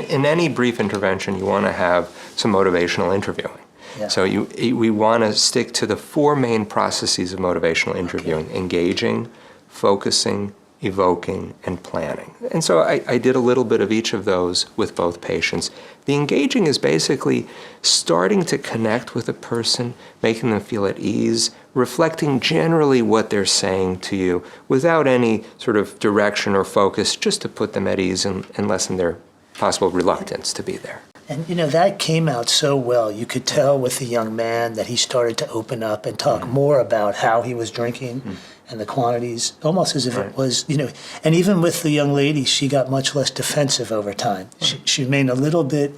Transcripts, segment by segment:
in any brief intervention, you want to have some motivational interviewing. Yeah. So we want to stick to the 4 main processes of motivational interviewing: engaging, focusing, evoking, and planning. And so I did a little bit of each of those with both patients. The engaging is basically starting to connect with a person, making them feel at ease, reflecting generally what they're saying to you without any sort of direction or focus, just to put them at ease and lessen their possible reluctance to be there. And that came out so well. You could tell with the young man that he started to open up and talk more about how he was drinking and the quantities, almost as if it was, and even with the young lady, she got much less defensive over time. She remained a little bit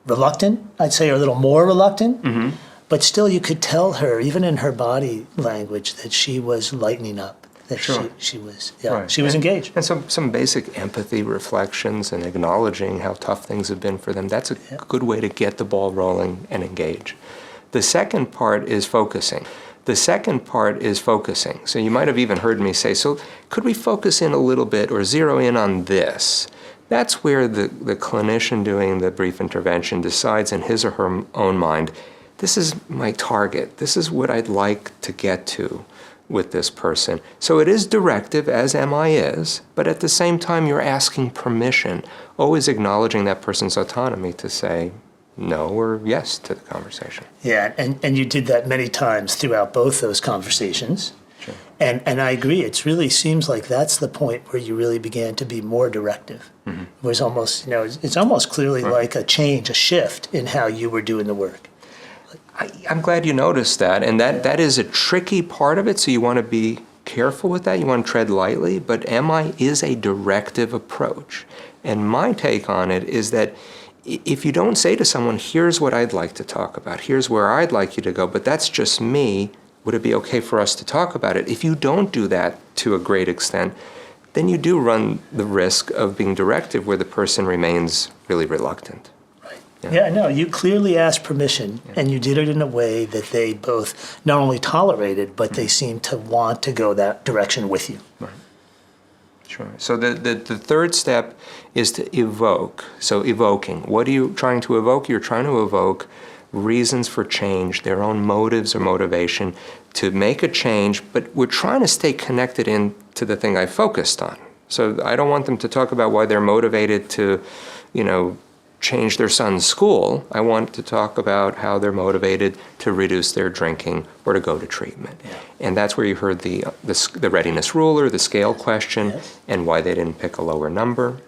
reluctant, I'd say, or a little more reluctant, but still you could tell her, even in her body language, that she was lightening up. That she was, she was engaged. And some basic empathy reflections and acknowledging how tough things have been for them. That's a good way to get the ball rolling and engage. The second part is focusing. So you might have even heard me say, so could we focus in a little bit or zero in on this? That's where the clinician doing the brief intervention decides in his or her own mind, this is my target. This is what I'd like to get to with this person. So it is directive, as MI is, but at the same time you're asking permission, always acknowledging that person's autonomy to say no or yes to the conversation. Yeah, and you did that many times throughout both those conversations. Sure. And I agree, it really seems like that's the point where you really began to be more directive. It was almost, it's almost clearly like a change, a shift in how you were doing the work. I'm glad you noticed that, and that is a tricky part of it, so you want to be careful with that. You want to tread lightly, but MI is a directive approach. And my take on it is that if you don't say to someone, here's what I'd like to talk about, here's where I'd like you to go, but that's just me, would it be okay for us to talk about it? If you don't do that to a great extent, then you do run the risk of being directive where the person remains really reluctant. Yeah, no, you clearly asked permission, and you did it in a way that they both not only tolerated, but they seemed to want to go that direction with you. Right. Sure. So the third step is to evoke. So evoking. What are you trying to evoke? You're trying to evoke reasons for change, their own motives or motivation to make a change, but we're trying to stay connected into the thing I focused on. So I don't want them to talk about why they're motivated to, change their son's school. I want to talk about how they're motivated to reduce their drinking or to go to treatment. Yeah. And that's where you heard the readiness ruler, the scale question, and why they didn't pick a lower number.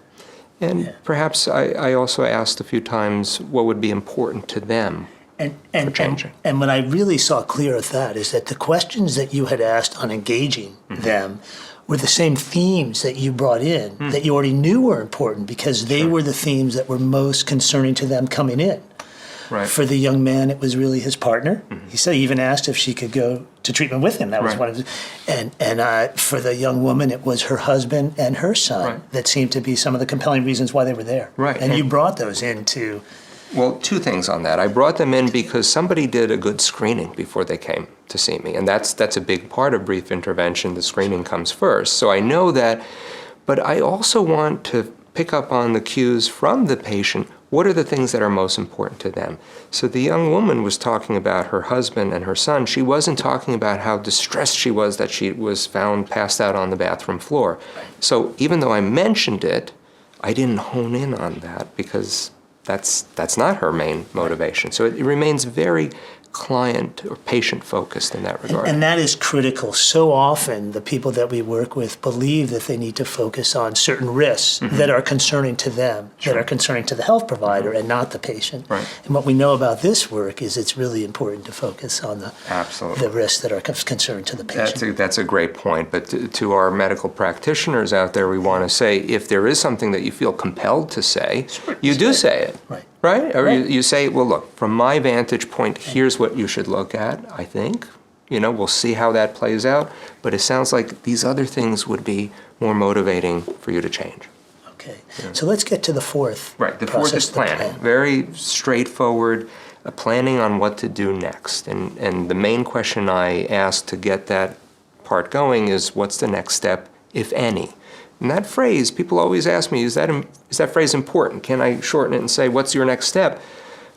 And perhaps I also asked a few times what would be important to them for changing. And what I really saw clear of that is that the questions that you had asked on engaging them were the same themes that you brought in that you already knew were important because they were the themes that were most concerning to them coming in. Right. For the young man, it was really his partner. He said he even asked if she could go to treatment with him. That was one of his, and for the young woman, it was her husband and her son that seemed to be some of the compelling reasons why they were there. Right. And you brought those into. Well, two things on that. I brought them in because somebody did a good screening before they came to see me, and that's a big part of brief intervention. The screening comes first. So I know that, but I also want to pick up on the cues from the patient. What are the things that are most important to them? So the young woman was talking about her husband and her son. She wasn't talking about how distressed she was that she was found passed out on the bathroom floor. So even though I mentioned it, I didn't hone in on that because that's not her main motivation. So it remains very client or patient focused in that regard. And that is critical. So often the people that we work with believe that they need to focus on certain risks that are concerning to them, that are concerning to the health provider and not the patient. Right. And what we know about this work is it's really important to focus on the risks that are concerning to the patient. That's a great point. But to our medical practitioners out there, we want to say if there is something that you feel compelled to say, you do say it. Right? Or you say, well, look, from my vantage point, here's what you should look at, I think. We'll see how that plays out. But it sounds like these other things would be more motivating for you to change. Okay. Yeah. So let's get to the fourth. Right. The fourth is planning. Very straightforward, planning on what to do next. And the main question I ask to get that part going is what's the next step, if any? And that phrase, people always ask me, is that phrase important? Can I shorten it and say, what's your next step?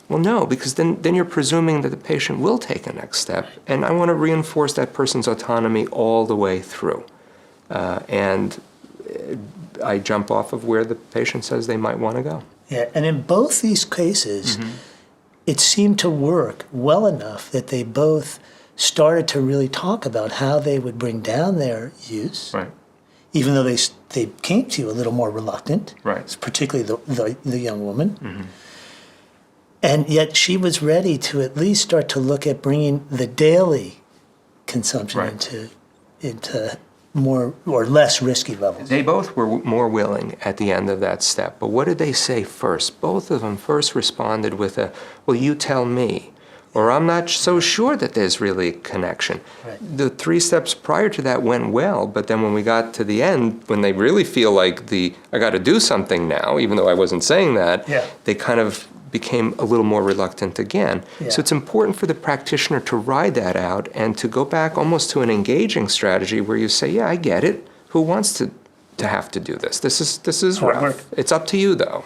Well, no, because then you're presuming that the patient will take a next step. And I want to reinforce that person's autonomy all the way through. And I jump off of where the patient says they might want to go. Yeah, and in both these cases, it seemed to work well enough that they both started to really talk about how they would bring down their use, Right. even though they came to you a little more reluctant, Right. particularly the young woman. And yet she was ready to at least start to look at bringing the daily consumption Right. into more or less risky levels. They both were more willing at the end of that step. But what did they say first? Both of them first responded with well, you tell me, or I'm not so sure that there's really a connection. Right. The 3 steps prior to that went well, but then when we got to the end, when they really feel like I got to do something now, even though I wasn't saying that, they kind of became a little more reluctant again. Yeah. So it's important for the practitioner to ride that out and to go back almost to an engaging strategy where you say, yeah, I get it. Who wants to have to do this? This is Hard rough. work. It's up to you, though.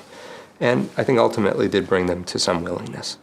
And I think ultimately did bring them to some willingness.